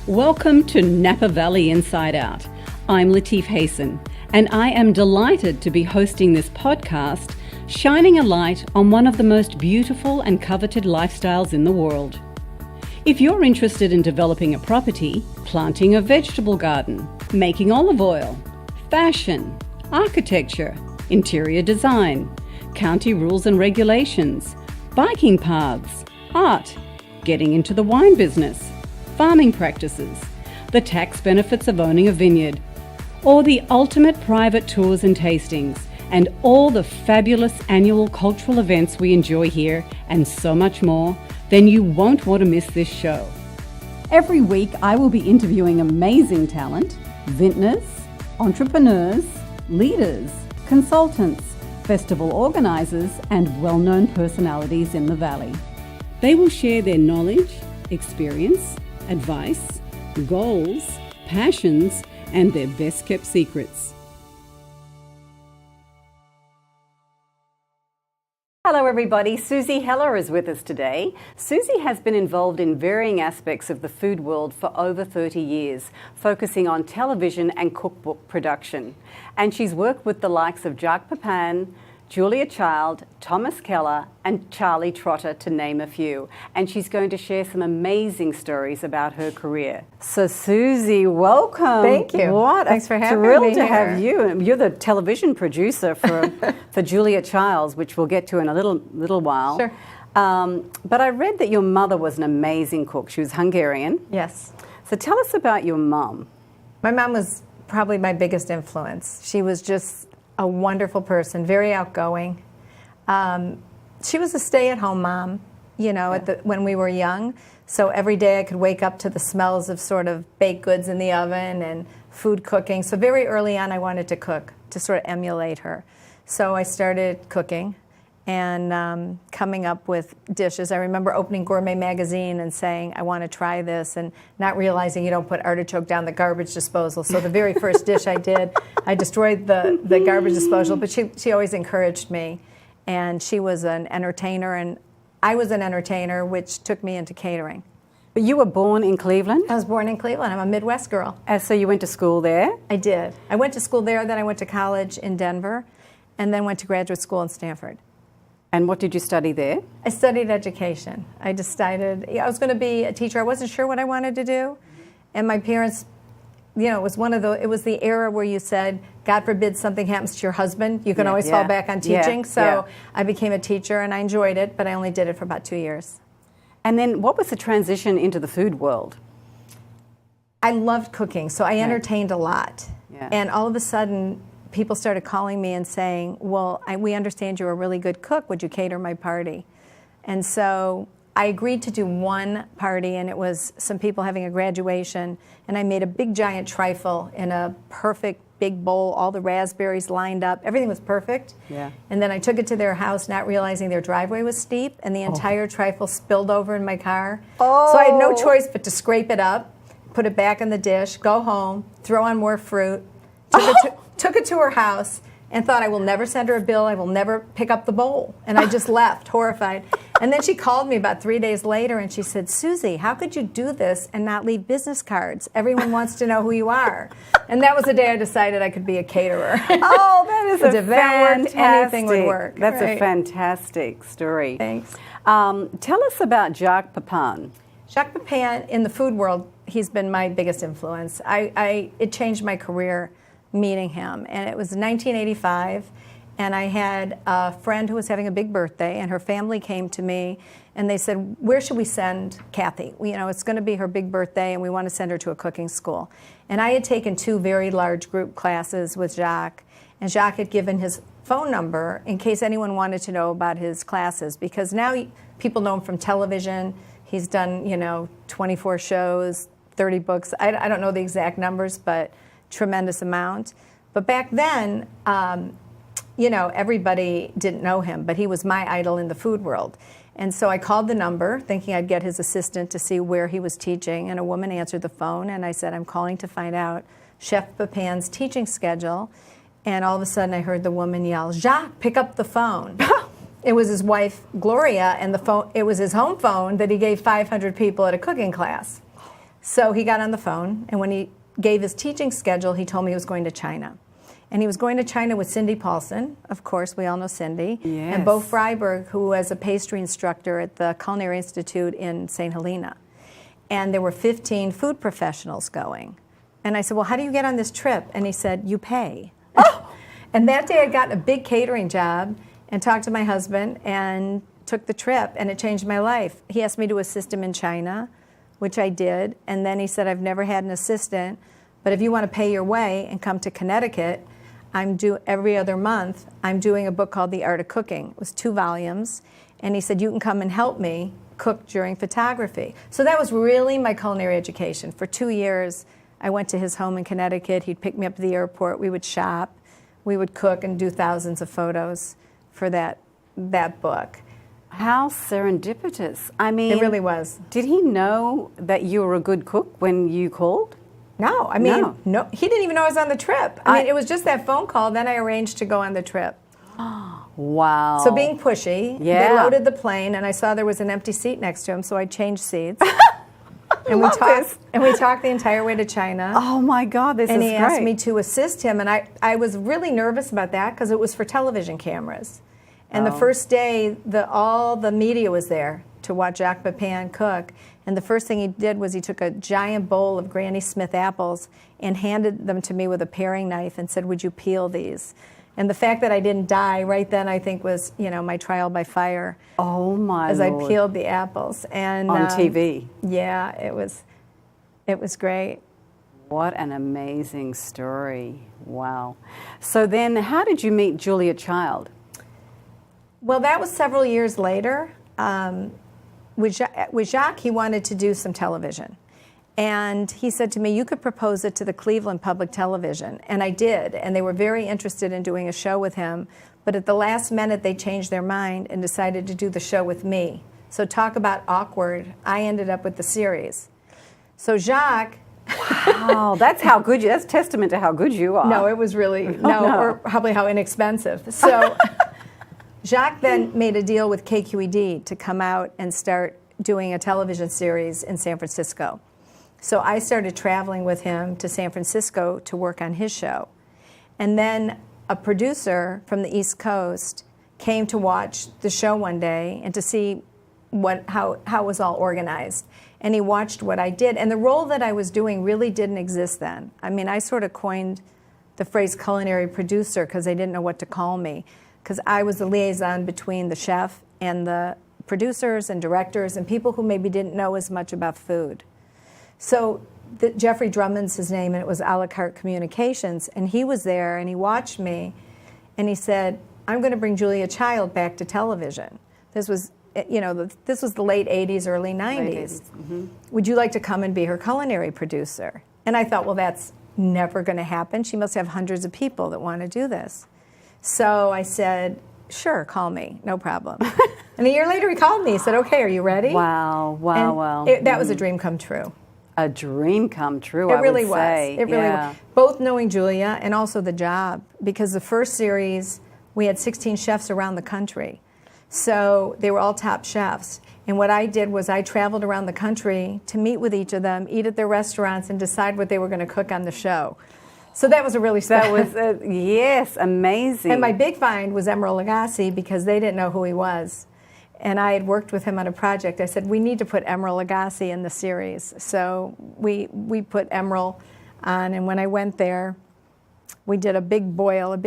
Welcome to Napa Valley Inside Out. I'm Latife Hayson, and I am delighted to be hosting this podcast, shining a light on one of the most beautiful and coveted lifestyles in the world. If you're interested in developing a property, planting a vegetable garden, making olive oil, fashion, architecture, interior design, county rules and regulations, biking paths, art, getting into the wine business, farming practices, the tax benefits of owning a vineyard, or the ultimate private tours and tastings, and all the fabulous annual cultural events we enjoy here, and so much more, then you won't want to miss this show. Every week I will be interviewing amazing talent, vintners, entrepreneurs, leaders, consultants, festival organizers, and well-known personalities in the Valley. They will share their knowledge, experience, advice, goals, passions, and their best-kept secrets. Hello everybody, Susie Heller is with us today. Susie has been involved in varying aspects of the food world for over 30 years, focusing on television and cookbook production. And she's worked with the likes of Jacques Pépin, Julia Child, Thomas Keller, and Charlie Trotter, to name a few. And she's going to share some amazing stories about her career. So Susie, welcome. Thank you. Thanks for having me. Thrilled to have you. You're the television producer for Julia Childs, which we'll get to in a little while. Sure. But I read that your mother was an amazing cook. She was Hungarian. Yes. So tell us about your mom. My mom was probably my biggest influence. She was just a wonderful person, very outgoing. She was a stay-at-home mom, when we were young. So every day I could wake up to the smells of sort of baked goods in the oven and food cooking. So very early on I wanted to cook, to sort of emulate her. So I started cooking and coming up with dishes. I remember opening Gourmet magazine and saying, I want to try this, and not realizing you don't put artichoke down the garbage disposal. So the very first dish I did, I destroyed the garbage disposal, but she always encouraged me. And she was an entertainer, and I was an entertainer, which took me into catering. But you were born in Cleveland? I was born in Cleveland. I'm a Midwest girl. So you went to school there? I did. I went to school there, then I went to college in Denver, and then went to graduate school in Stanford. And what did you study there? I studied education. I decided I was going to be a teacher. I wasn't sure what I wanted to do. And my parents, it was it was the era where you said, God forbid something happens to your husband, you can always fall back on teaching. So I became a teacher and I enjoyed it, but I only did it for about 2 years. And then what was the transition into the food world? I loved cooking, so I entertained a lot. Yeah. And all of a sudden, people started calling me and saying, well, we understand you're a really good cook. Would you cater my party? And so I agreed to do one party, and it was some people having a graduation, and I made a big giant trifle in a perfect big bowl, all the raspberries lined up. Everything was perfect. Yeah. And then I took it to their house, not realizing their driveway was steep, and the entire trifle spilled over in my car. Oh. So I had no choice but to scrape it up, put it back in the dish, go home, throw on more fruit, took it to her house, and thought, I will never send her a bill, I will never pick up the bowl. And I just left, horrified. And then she called me about 3 days later, and she said, Susie, how could you do this and not leave business cards? Everyone wants to know who you are. And that was the day I decided I could be a caterer. Oh, that is if that worked, anything would work. That's a fantastic story. Thanks. Tell us about Jacques Pépin. Jacques Pépin, in the food world, he's been my biggest influence. It changed my career meeting him. And it was 1985, and I had a friend who was having a big birthday, and her family came to me, and they said, where should we send Kathy? It's going to be her big birthday, and we want to send her to a cooking school. And I had taken 2 very large group classes with Jacques, and Jacques had given his phone number in case anyone wanted to know about his classes, because now people know him from television. He's done, 24 shows, 30 books. I don't know the exact numbers, but tremendous amount. But back then, everybody didn't know him, but he was my idol in the food world. And so I called the number, thinking I'd get his assistant to see where he was teaching, and a woman answered the phone, and I said, I'm calling to find out Chef Pépin's teaching schedule. And all of a sudden I heard the woman yell, Jacques, pick up the phone. It was his wife, Gloria, and it was his home phone that he gave 500 people at a cooking class. So he got on the phone, and when he gave his teaching schedule, he told me he was going to China. And he was going to China with Cindy Paulson. Of course, we all know Cindy. Yes. And Bo Freiberg, who was a pastry instructor at the Culinary Institute in St. Helena. And there were 15 food professionals going. And I said, well, how do you get on this trip? And he said, you pay. Oh! And that day I'd gotten a big catering job and talked to my husband and took the trip, and it changed my life. He asked me to assist him in China, which I did. And then he said, I've never had an assistant, but if you want to pay your way and come to Connecticut, every other month, I'm doing a book called The Art of Cooking. It was 2 volumes. And he said, you can come and help me cook during photography. So that was really my culinary education. For 2 years, I went to his home in Connecticut. He'd pick me up at the airport. We would shop. We would cook and do thousands of photos for that book. How serendipitous. I mean, it really was. Did he know that you were a good cook when you called? No, I mean, no. He didn't even know I was on the trip. I mean, it was just that phone call, then I arranged to go on the trip. Wow. So being pushy, yeah. They loaded the plane, and I saw there was an empty seat next to him, so I changed seats. And we talked the entire way to China. Oh my God, this is great. And he asked me to assist him, and I was really nervous about that because it was for television cameras. And the first day, all the media was there to watch Jacques Pépin cook. And the first thing he did was he took a giant bowl of Granny Smith apples and handed them to me with a paring knife and said, would you peel these? And the fact that I didn't die right then, I think, was, my trial by fire. Oh my As Lord. I peeled the apples. And on TV. Yeah, it was great. What an amazing story. Wow. So then how did you meet Julia Child? Well, that was several years later. With Jacques, he wanted to do some television. And he said to me, you could propose it to the Cleveland Public Television. And I did. And they were very interested in doing a show with him. But at the last minute, they changed their mind and decided to do the show with me. So talk about awkward. I ended up with the series. So Jacques... Wow, that's testament to how good you are. No, it was really... No, or probably how inexpensive. So... Jacques then made a deal with KQED to come out and start doing a television series in San Francisco. So I started traveling with him to San Francisco to work on his show. And then a producer from the East Coast came to watch the show one day and to see how it was all organized. And he watched what I did. And the role that I was doing really didn't exist then. I mean, I sort of coined the phrase culinary producer because they didn't know what to call me. Because I was the liaison between the chef and the producers and directors and people who maybe didn't know as much about food. So Jeffrey Drummond's his name, and it was a la carte communications, and he was there and he watched me and he said, I'm going to bring Julia Child back to television. This was, this was the late 80s, early 90s. Mm-hmm. Would you like to come and be her culinary producer? And I thought, well, that's never going to happen. She must have hundreds of people that want to do this. So I said, sure, call me, no problem. And a year later he called me. He said, okay, are you ready? Wow, wow. That was a dream come true. A dream come true, I would really say. Was. It really was. Both knowing Julia and also the job, because the first series, we had 16 chefs around the country. So they were all top chefs. And what I did was I traveled around the country to meet with each of them, eat at their restaurants, and decide what they were going to cook on the show. So that was a really special. That was, yes, amazing. And my big find was Emeril Lagasse because they didn't know who he was. And I had worked with him on a project. I said, we need to put Emeril Lagasse in the series. So we put Emeril on, and when I went there, we did a big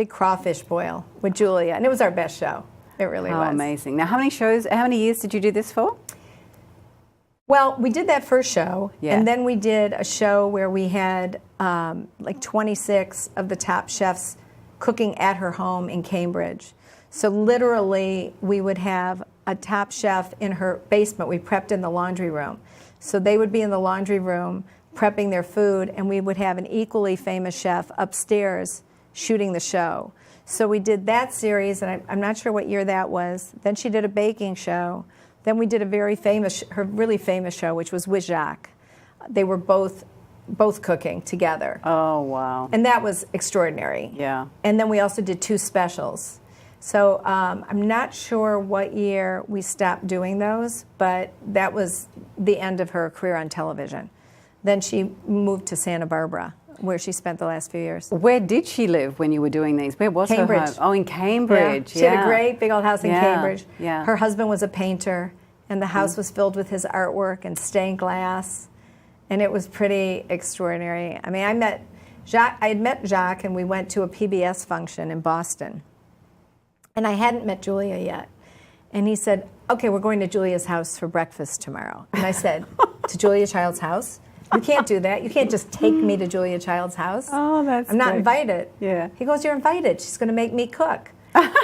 crawfish boil with Julia, and it was our best show. It really was. Oh, amazing. Now, how many years did you do this for? Well, we did that first show, and then we did a show where we had like 26 of the top chefs cooking at her home in Cambridge. So literally, we would have a top chef in her basement. We prepped in the laundry room. So they would be in the laundry room prepping their food, and we would have an equally famous chef upstairs shooting the show. So we did that series, and I'm not sure what year that was. Then she did a baking show. Then we did her really famous show, which was with Jacques. They were both cooking together. Oh, wow. And that was extraordinary. Yeah. And then we also did 2 specials. So I'm not sure what year we stopped doing those, but that was the end of her career on television. Then she moved to Santa Barbara, where she spent the last few years. Where did she live when you were doing these? Where was Cambridge. her home? Oh, in Cambridge. Yeah. She had a great big old house in Cambridge. Yeah. Her husband was a painter, and the house was filled with his artwork and stained glass, and it was pretty extraordinary. I mean, I had met Jacques, and we went to a PBS function in Boston, and I hadn't met Julia yet. And he said, okay, we're going to Julia's house for breakfast tomorrow. And I said, to Julia Child's house? You can't do that. You can't just take me to Julia Child's house. Oh, that's I'm not great. invited. Yeah. He goes, you're invited. She's going to make me cook.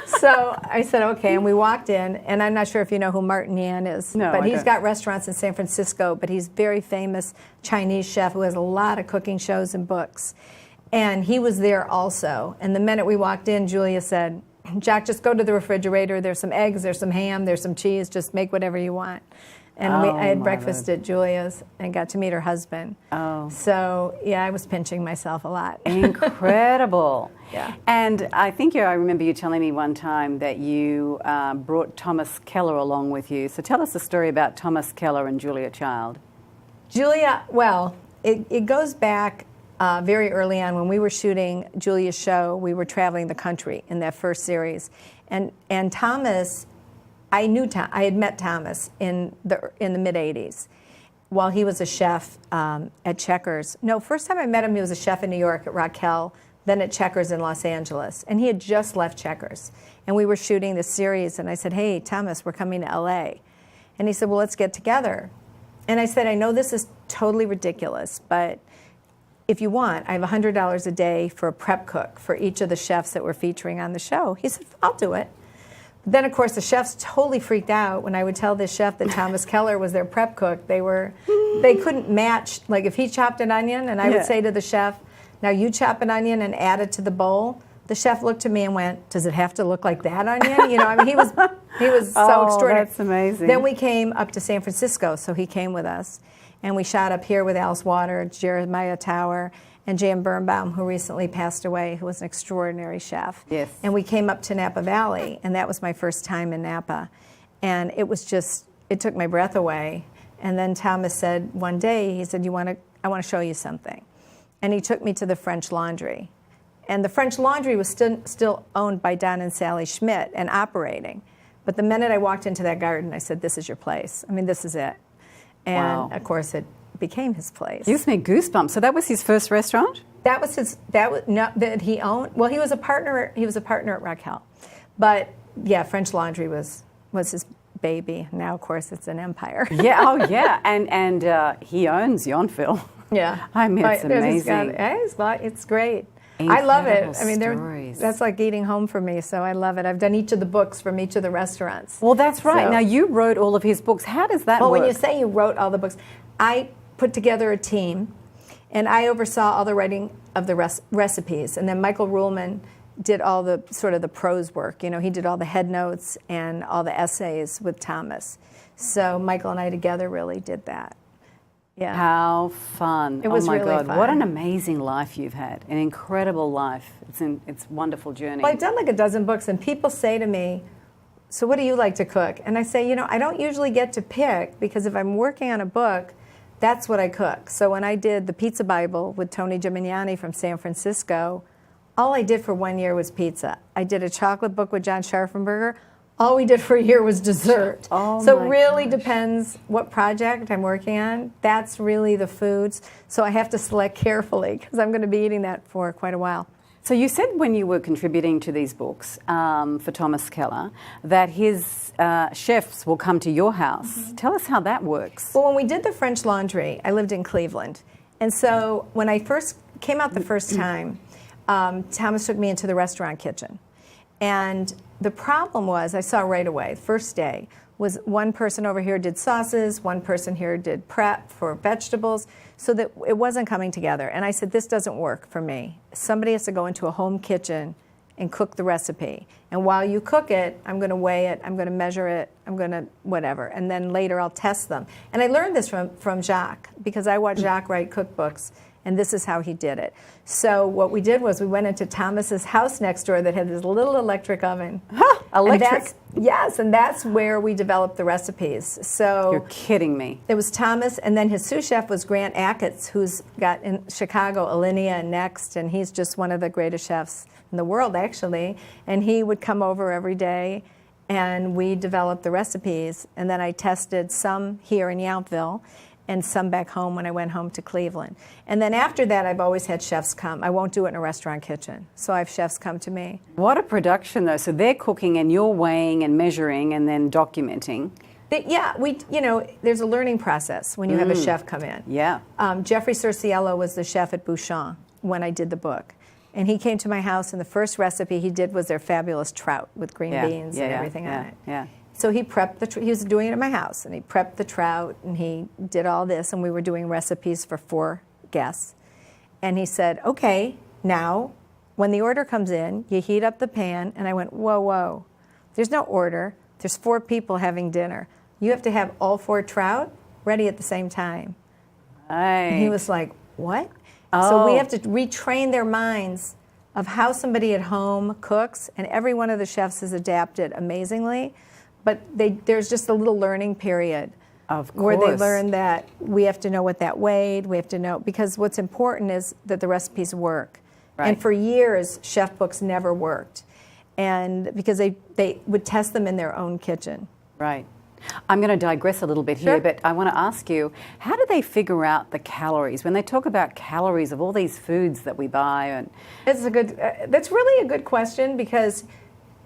So I said, okay, and we walked in, and I'm not sure if you know who Martin Yan is, No, but I he's don't. got restaurants in San Francisco, but he's a very famous Chinese chef who has a lot of cooking shows and books. And he was there also. And the minute we walked in, Julia said, Jack, just go to the refrigerator. There's some eggs, there's some ham, there's some cheese. Just make whatever you want. And I had breakfast at Julia's and got to meet her husband. Oh. So, yeah, I was pinching myself a lot. Incredible. Yeah. And I think I remember you telling me one time that you brought Thomas Keller along with you. So tell us a story about Thomas Keller and Julia Child. Julia, well, it goes back very early on when we were shooting Julia's show. We were traveling the country in that first series. And Thomas, I had met Thomas in the mid-'80s while he was a chef at Checkers. No, first time I met him, he was a chef in New York at Raquel, then at Checkers in Los Angeles. And he had just left Checkers. And we were shooting this series, and I said, hey, Thomas, we're coming to LA. And he said, well, let's get together. And I said, I know this is totally ridiculous, but if you want, I have $100 a day for a prep cook for each of the chefs that we're featuring on the show. He said, I'll do it. Then, of course, the chefs totally freaked out when I would tell this chef that Thomas Keller was their prep cook. They couldn't match. Like, if he chopped an onion and I would say to the chef, now you chop an onion and add it to the bowl, the chef looked at me and went, does it have to look like that onion? You know, I mean, he was so extraordinary. That's amazing. Then we came up to San Francisco, so he came with us. And we shot up here with Alice Water, Jeremiah Tower, and Jan Birnbaum, who recently passed away, who was an extraordinary chef. Yes. And we came up to Napa Valley, and that was my first time in Napa. And it was just, it took my breath away. And then Thomas said one day, he said, I want to show you something. And he took me to the French Laundry. And the French Laundry was still owned by Don and Sally Schmidt and operating. But the minute I walked into that garden, I said, this is your place. I mean, this is it. And, wow. Of course, it became his place. Gives me goosebumps. So that was his first restaurant? That he owned. Well, he was a partner at Raquel. But, yeah, French Laundry was his baby. Now, of course, it's an empire. Yeah, oh, yeah. And he owns Yonville. Yeah. I mean, it's amazing. It's great. Incredible I love it. I mean, stories. that's like eating home for me, so I love it. I've done each of the books from each of the restaurants. Well, that's right. So, now, you wrote all of his books. How does that work? Well, when you say you wrote all the books, I put together a team, and I oversaw all the writing of the recipes. And then Michael Ruhlman did all the sort of the prose work. You know, he did all the head notes and all the essays with Thomas. So Michael and I together really did that. Yeah. How fun. It was oh my really God, fun. what an amazing life you've had. An incredible life. It's a wonderful journey. Well, I've done like a dozen books, and people say to me, so what do you like to cook? And I say, you know, I don't usually get to pick, because if I'm working on a book, that's what I cook. So when I did the Pizza Bible with Tony Gimignani from San Francisco, all I did for 1 year was pizza. I did a chocolate book with John Scharfenberger. All we did for a year was dessert. Oh, so it really gosh. depends what project I'm working on. That's really the foods. So I have to select carefully, because I'm going to be eating that for quite a while. So you said when you were contributing to these books for Thomas Keller that his chefs will come to your house. Mm-hmm. Tell us how that works. Well, when we did the French Laundry, I lived in Cleveland. And so when I first came out the first time, Thomas took me into the restaurant kitchen. And the problem was, I saw right away, first day, was one person over here did sauces, one person here did prep for vegetables, so that it wasn't coming together. And I said, this doesn't work for me. Somebody has to go into a home kitchen and cook the recipe. And while you cook it, I'm going to weigh it, I'm going to measure it, I'm going to whatever. And then later I'll test them. And I learned this from Jacques, because I watched Jacques write cookbooks. and this is how he did it. So what we did was we went into Thomas's house next door that had this little electric oven. Electric? Yes, and that's where we developed the recipes. So You're kidding me. it was Thomas, and then his sous chef was Grant Achatz, who's got in Chicago Alinea and Next, and he's just one of the greatest chefs in the world, actually. And he would come over every day, and we developed the recipes. And then I tested some here in Yountville and some back home when I went home to Cleveland. And then after that, I've always had chefs come. I won't do it in a restaurant kitchen, so I have chefs come to me. What a production, though. So they're cooking and you're weighing and measuring and then documenting. Yeah, there's a learning process when you have a chef come in. Yeah. Jeffrey Cerciello was the chef at Bouchon when I did the book. And he came to my house, and the first recipe he did was their fabulous trout with green beans and everything on it. Yeah. So he prepped he was doing it at my house, and he prepped the trout, and he did all this, and we were doing recipes for 4 guests. And he said, okay, now, when the order comes in, you heat up the pan. And I went, whoa, there's no order. There's 4 people having dinner. You have to have all 4 trout ready at the same time. Right. And he was like, what? Oh. So we have to retrain their minds of how somebody at home cooks, and every one of the chefs has adapted amazingly. But there's just a little learning period Of where they course. learn that we have to know what that weighed, we have to know, because what's important is that the recipes work. Right. And for years, chef books never worked, and because they would test them in their own kitchen. Right. I'm going to digress a little bit here, Sure. but I want to ask you, how do they figure out the calories? When they talk about calories of all these foods that we buy, and That's really a good question, because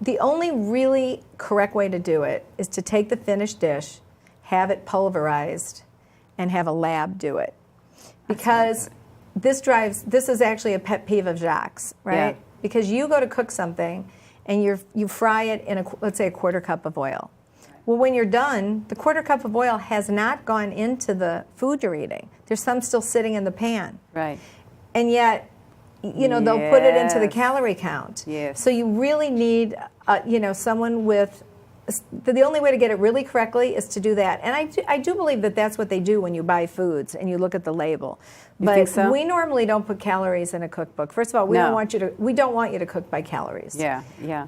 the only really correct way to do it is to take the finished dish, have it pulverized, and have a lab do it. Because this is actually a pet peeve of Jacques, right? Yeah. Because you go to cook something and you fry it in let's say a quarter cup of oil. Well, when you're done, the quarter cup of oil has not gone into the food you're eating. There's some still sitting in the pan. right. And yet, they'll put it into the Yes. calorie count. Yes. So you really need, someone with, the only way to get it really correctly is to do that. And I do believe that that's what they do when you buy foods and you look at the label. But think so? we normally don't put calories in a cookbook. First of all, we No. don't want you to cook by calories. Yeah.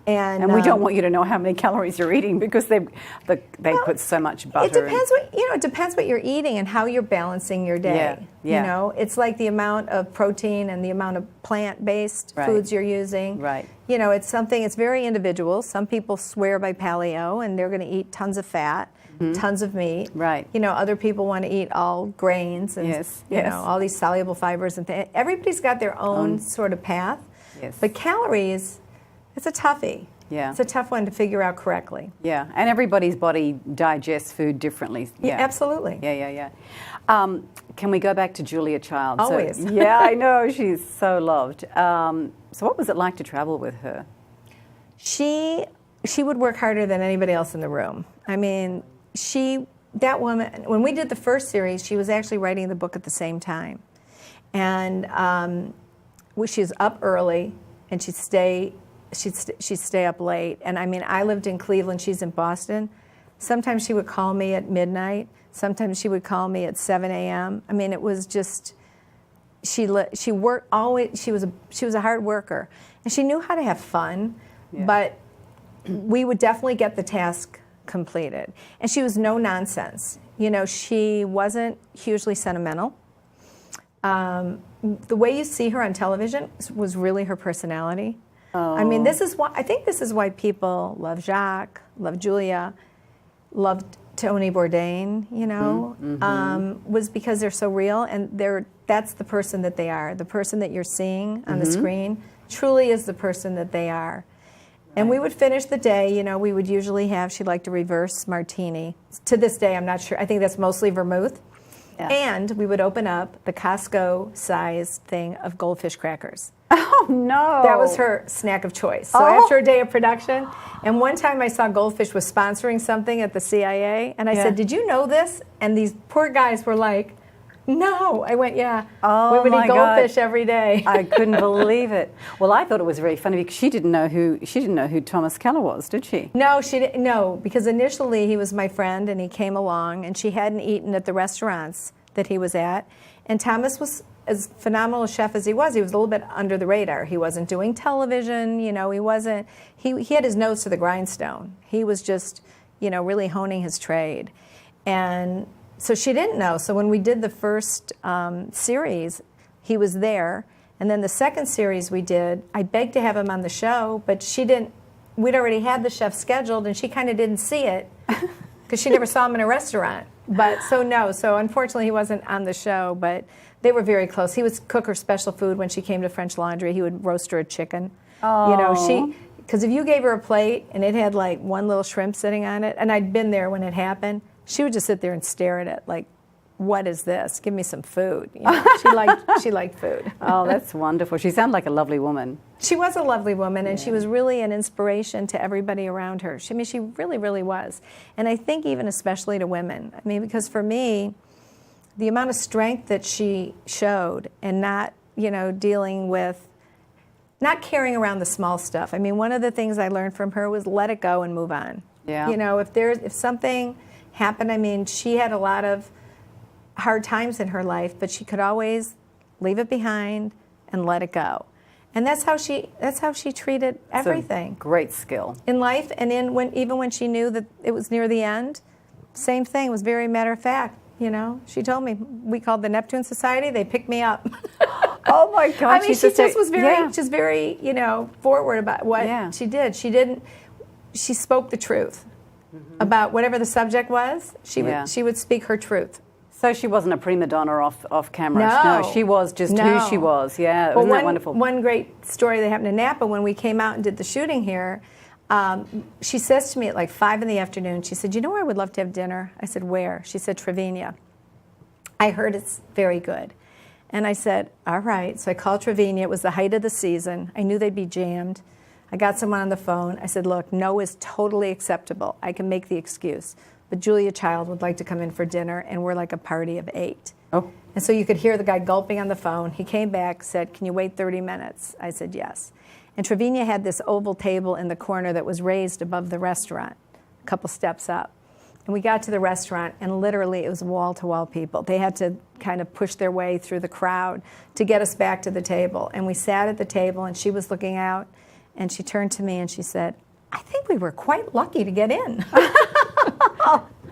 And, we don't want you to know how many calories you're eating, because they put so much butter. It depends what you're eating and how you're balancing your day. Yeah. It's like the amount of protein and the amount of plant-based Right. foods you're using. Right. It's very individual. Some people swear by paleo and they're going to eat tons of fat, tons of meat. Right. Other people want to eat all grains and Yes. all these soluble fibers and things. Everybody's got their own sort of path. Yes. But calories, it's a toughie. Yeah. It's a tough one to figure out correctly. Yeah, and everybody's body digests food differently. Yeah, absolutely. Yeah. Can we go back to Julia Child? Always. So, yeah, I know. She's so loved. So what was it like to travel with her? She would work harder than anybody else in the room. I mean, that woman, when we did the first series, she was actually writing the book at the same time. And she was up early, and she'd stay up late. And I mean, I lived in Cleveland, she's in Boston. Sometimes she would call me at midnight. Sometimes she would call me at 7 a.m. I mean, it was just, she worked always. She was a hard worker, and she knew how to have fun. Yeah. But we would definitely get the task completed. And she was no nonsense. She wasn't hugely sentimental. The way you see her on television was really her personality. Oh. I mean, I think this is why people love Jacques, love Julia, loved Tony Bourdain, was because they're so real, and that's the person that they are. The person that you're seeing on the screen truly is the person that they are. And we would finish the day, we would usually she liked a reverse martini. To this day, I'm not sure. I think that's mostly vermouth. Yeah. And we would open up the Costco-sized thing of goldfish crackers. Oh, no. That was her snack of choice. So after a day of production, and one time I saw Goldfish was sponsoring something at the CIA, and I said, "Did you know this?" And these poor guys were like, "No." I went, "Yeah." Oh, we would my eat goldfish God. every day. I couldn't believe it. Well, I thought it was very funny because she didn't know who Thomas Keller was, did she? No, she didn't. No, because initially he was my friend, and he came along, and she hadn't eaten at the restaurants that he was at, And Thomas was as phenomenal a chef as he was a little bit under the radar. He wasn't doing television, he wasn't, he had his nose to the grindstone. He was just, really honing his trade. And so she didn't know. So when we did the first series, he was there. And then the second series we did, I begged to have him on the show, but she didn't, we'd already had the chef scheduled, and she kind of didn't see it because she never saw him in a restaurant. But so unfortunately he wasn't on the show, but they were very close. He would cook her special food when she came to French Laundry. He would roast her a chicken. Oh. Because if you gave her a plate and it had like one little shrimp sitting on it, and I'd been there when it happened, she would just sit there and stare at it like, what is this? Give me some food. She liked food. Oh, that's wonderful. She sounded like a lovely woman. She was a lovely woman, and she was really an inspiration to everybody around her. She really, really was. And I think even especially to women. Because for me, the amount of strength that she showed and not, dealing with, not carrying around the small stuff. One of the things I learned from her was let it go and move on. Yeah. If something happened, she had a lot of hard times in her life, but she could always leave it behind and let it go. And that's how she treated everything. Great skill. In life, and even when she knew that it was near the end, same thing. It was very matter of fact. She told me, we called the Neptune Society, they picked me up. Oh my God. She just was very, forward about what she did. She spoke the truth about whatever the subject was. She would speak her truth. So she wasn't a prima donna off camera. No, she was just who she was. Yeah, wasn't that wonderful? One great story that happened in Napa when we came out and did the shooting here. She says to me at like 5 in the afternoon, she said, where I would love to have dinner? I said, where? She said, Trevina. I heard it's very good. And I said, all right. So I called Trevina. It was the height of the season. I knew they'd be jammed. I got someone on the phone. I said, look, no is totally acceptable. I can make the excuse. But Julia Child would like to come in for dinner, and we're like a party of 8. Oh. And so you could hear the guy gulping on the phone. He came back, said, can you wait 30 minutes? I said, yes. And Trevina had this oval table in the corner that was raised above the restaurant, a couple steps up. And we got to the restaurant, and literally it was wall-to-wall people. They had to kind of push their way through the crowd to get us back to the table. And we sat at the table, and she was looking out, and she turned to me and she said, I think we were quite lucky to get in.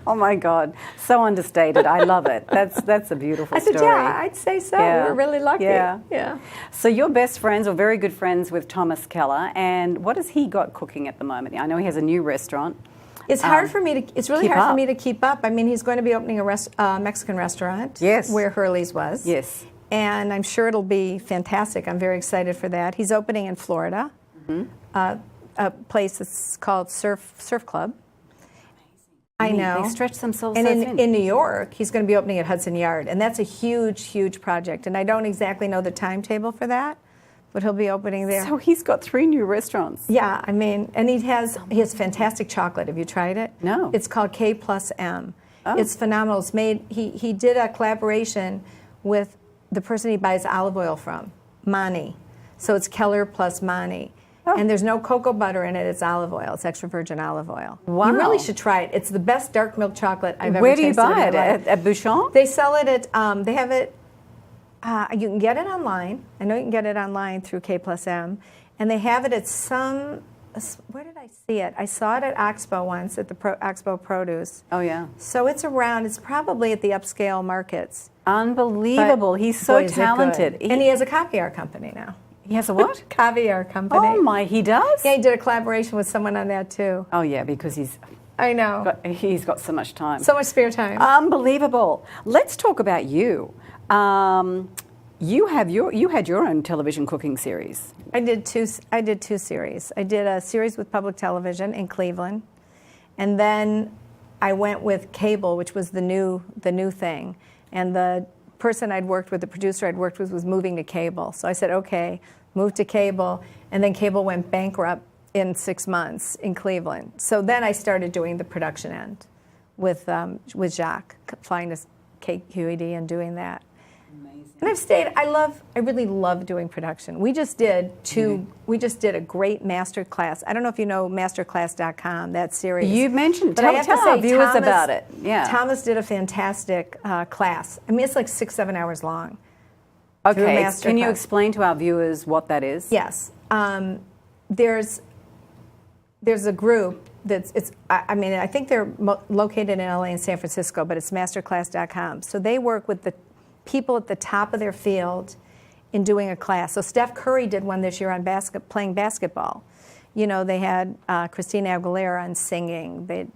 Oh my God, so understated. I love it. That's a beautiful story. I said, yeah, I'd say so. Yeah. We were really lucky. Yeah. So you're best friends or very good friends with Thomas Keller, and what has he got cooking at the moment? I know he has a new restaurant. It's hard for me to. It's really hard for me to keep up. He's going to be opening a Mexican restaurant. Yes. Where Hurley's was. Yes. And I'm sure it'll be fantastic. I'm very excited for that. He's opening in Florida, a place that's called Surf Club. I know. They stretch themselves and so in New York, he's going to be opening at Hudson Yard, and that's a huge, huge project. And I don't exactly know the timetable for that, but he'll be opening there. So he's got 3 new restaurants. Yeah, and he has fantastic chocolate. Have you tried it? No. It's called K+M. Oh. It's phenomenal. It's made. He did a collaboration with the person he buys olive oil from, Mani. So it's Keller plus Mani. Oh. And there's no cocoa butter in it. It's olive oil. It's extra virgin olive oil. Wow. You really should try it. It's the best dark milk chocolate I've ever tasted. Where do you buy it? At Bouchon? They sell it at, they have it, you can get it online. I know you can get it online through K+M. And they have it at some, where did I see it? I saw it at Oxbow once, at the Oxbow Produce. Oh, yeah. So it's around, it's probably at the upscale markets. Unbelievable. But he's so talented. And he has a caviar company now. He has a what? Caviar company. Oh my, he does? Yeah, he did a collaboration with someone on that too. Oh yeah, because he's got so much time. So much spare time. Unbelievable. Let's talk about you. You had your own television cooking series. I did two series. I did a series with public television in Cleveland, and then I went with cable, which was the new thing. And the person I'd worked with, the producer I'd worked with, was moving to cable. So I said, okay, move to cable, and then cable went bankrupt in 6 months in Cleveland. So then I started doing the production end with Jacques, flying to KQED and doing that. Amazing. And I really love doing production. We just did a great master class. I don't know if you know masterclass.com, that series. You mentioned, but tell our viewers about it. Yeah. Thomas did a fantastic class. I mean, it's like 6-7 hours long. Okay, can you explain to our viewers what that is? Yes. There's a group I think they're located in LA and San Francisco, but it's masterclass.com. So they work with the people at the top of their field in doing a class. So Steph Curry did one this year on playing basketball. You know, they had Christina Aguilera on singing. They had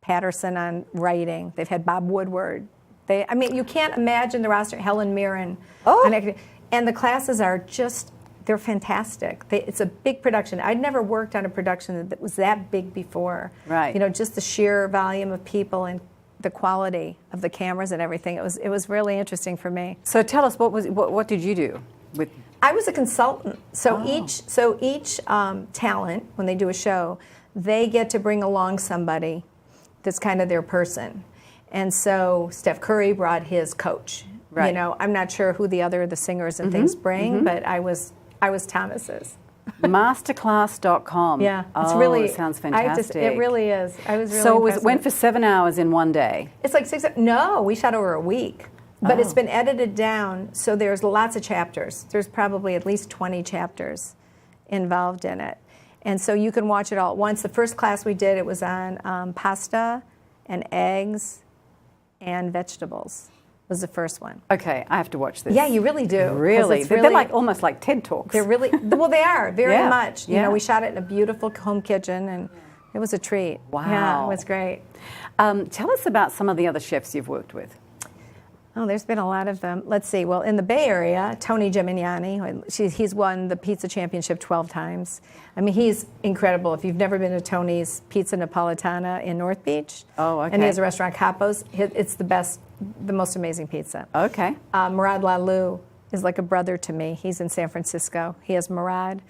Patterson on writing. They've had Bob Woodward. You can't imagine the roster. Helen Mirren. Oh. And the classes are just, they're fantastic. It's a big production. I'd never worked on a production that was that big before. Right. You know, just the sheer volume of people and the quality of the cameras and everything. It was really interesting for me. So tell us, what did you do with? I was a consultant. So each talent, when they do a show, they get to bring along somebody that's kind of their person. And so Steph Curry brought his coach. Right. You know, I'm not sure who the singers and things bring, but I was Thomas's. Masterclass.com. Yeah, it's really. It sounds fantastic. It really is. I was really. So it went for 7 hours in one day. It's like 6. No, we shot over a week, but it's been edited down. So there's lots of chapters. There's probably at least 20 chapters involved in it, and so you can watch it all at once. The first class we did, it was on pasta and eggs and vegetables. Was the first one. Okay, I have to watch this. Yeah, you really do. Really? They're like almost like TED Talks. They're really, well, they are, very much. You Yeah. know, we shot it in a beautiful home kitchen, and it was a treat. Wow. Yeah, it was great. Tell us about some of the other chefs you've worked with. Oh, there's been a lot of them. Let's see. Well, in the Bay Area, Tony Gimignani, he's won the pizza championship 12 times. I mean, he's incredible. If you've never been to Tony's Pizza Napolitana in North Beach, and he has a restaurant, Capo's, it's the best, the most amazing pizza. Okay. Murad Lalou is like a brother to me. He's in San Francisco. He has Murad,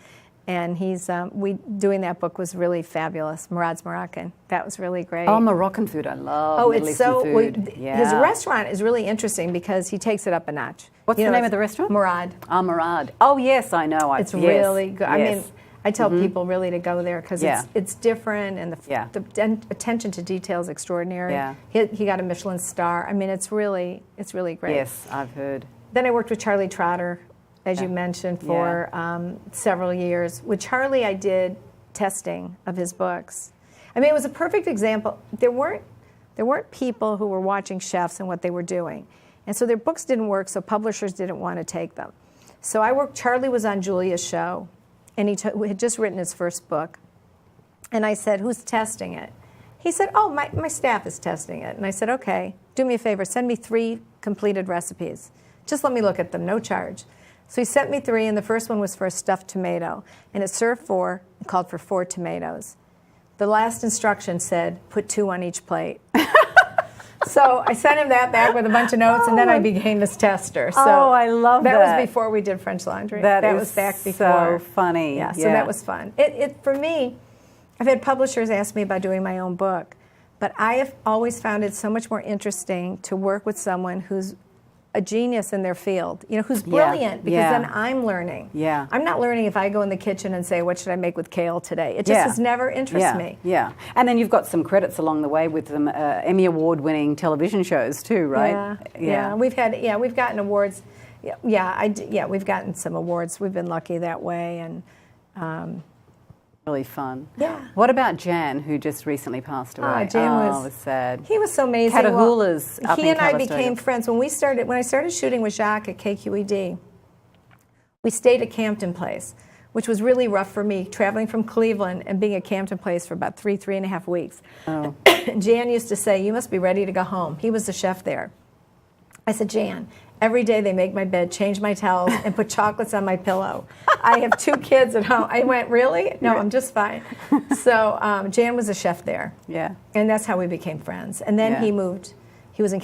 and he's doing that book was really fabulous. Murad's Moroccan. That was really great. Oh, Moroccan food. I love Middle Eastern food. His restaurant is really interesting because he takes it up a notch. What's the name of the restaurant? Murad. Murad. Oh, yes, I know. It's really good. I mean, I tell people really to go there because it's different, and the attention to detail is extraordinary. Yeah. He got a Michelin star. I mean, it's really great. Yes, I've heard. Then I worked with Charlie Trotter, as you mentioned, for several years. With Charlie, I did testing of his books. I mean, it was a perfect example. There weren't people who were watching chefs and what they were doing, and so their books didn't work. So publishers didn't want to take them. So I worked. Charlie was on Julia's show, and he had just written his first book. And I said, "Who's testing it?" He said, "Oh, my staff is testing it." And I said, "Okay, do me a favor. Send me 3 completed recipes. Just let me look at them, no charge." So he sent me 3, and the first one was for a stuffed tomato. And it served 4, and called for 4 tomatoes. The last instruction said, put 2 on each plate. So I sent him that back with a bunch of notes, and then I became his tester. So I love that. That was before we did French Laundry. That was back before. So funny. Yeah, so that was fun. For me, I've had publishers ask me about doing my own book, but I have always found it so much more interesting to work with someone who's a genius in their field, you know, who's brilliant, because then I'm learning. Yeah. I'm not learning if I go in the kitchen and say, what should I make with kale today? It just has never interested me. Yeah. And then you've got some credits along the way with some Emmy Award-winning television shows too, right? Yeah. We've gotten awards. We've gotten some awards. We've been lucky that way, and really fun. Yeah. What about Jan, who just recently passed away? Jan was sad. He was so amazing. Catahoula's up in He and I Calistoga. became friends when I started shooting with Jacques at KQED. We stayed at Campton Place, which was really rough for me, traveling from Cleveland and being at Campton Place for about 3.5 weeks. Oh. Jan used to say, "You must be ready to go home." He was the chef there. I said, "Jan, every day they make my bed, change my towels, and put chocolates on my pillow. I have 2 kids at home." I went, "Really? No, I'm just fine." So Jan was a chef there. Yeah. And that's how we became friends. And then he moved. He was at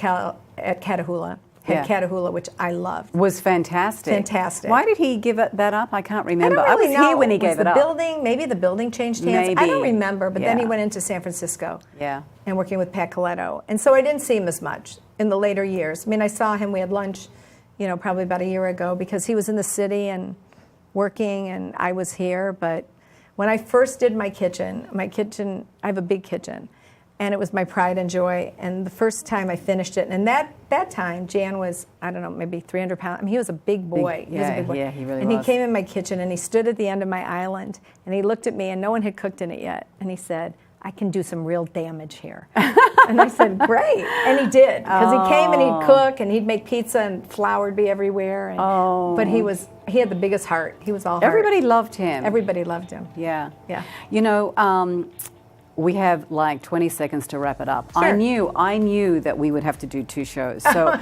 Catahoula. Catahoula, which I loved. Was fantastic. Fantastic. Why did he give that up? I can't remember. I was here when he gave it up. Maybe the building changed hands. Maybe. I don't remember, but then he went into San Francisco. Yeah. And working with Pat Coletto. And so I didn't see him as much in the later years. I mean, I saw him, we had lunch probably about a year ago, because he was in the city and working, and I was here. But when I first did my kitchen, I have a big kitchen, and it was my pride and joy. And the first time I finished it, and that time, Jan was, I don't know, maybe 300 pounds. I mean, he was a big boy. He was a big boy. Yeah, he really and was. He came in my kitchen, and he stood at the end of my island, and he looked at me, and no one had cooked in it yet. And he said, I can do some real damage here. And I said, great. And he did, because he came and he'd cook, and he'd make pizza, and flour would be everywhere. And, But he had the biggest heart. He was all heart. Everybody loved him. Everybody loved him. Yeah. Yeah. We have like 20 seconds to wrap it up. Sure. I knew that we would have to do 2 shows. So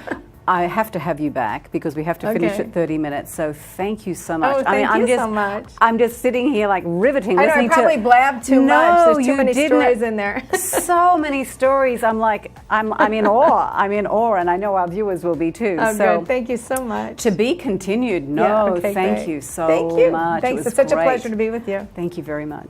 I have to have you back because we have to finish at 30 minutes. So thank you so much. Thank you so much. I'm just sitting here like riveting. I know, I probably blabbed too much. There's too many stories in there. So many stories. I'm in awe. I'm in awe, and I know our viewers will be too. Oh, so good. Thank you so much. To be continued. Thank you so Thanks. much. It's such a pleasure to be with you. Thank you very much.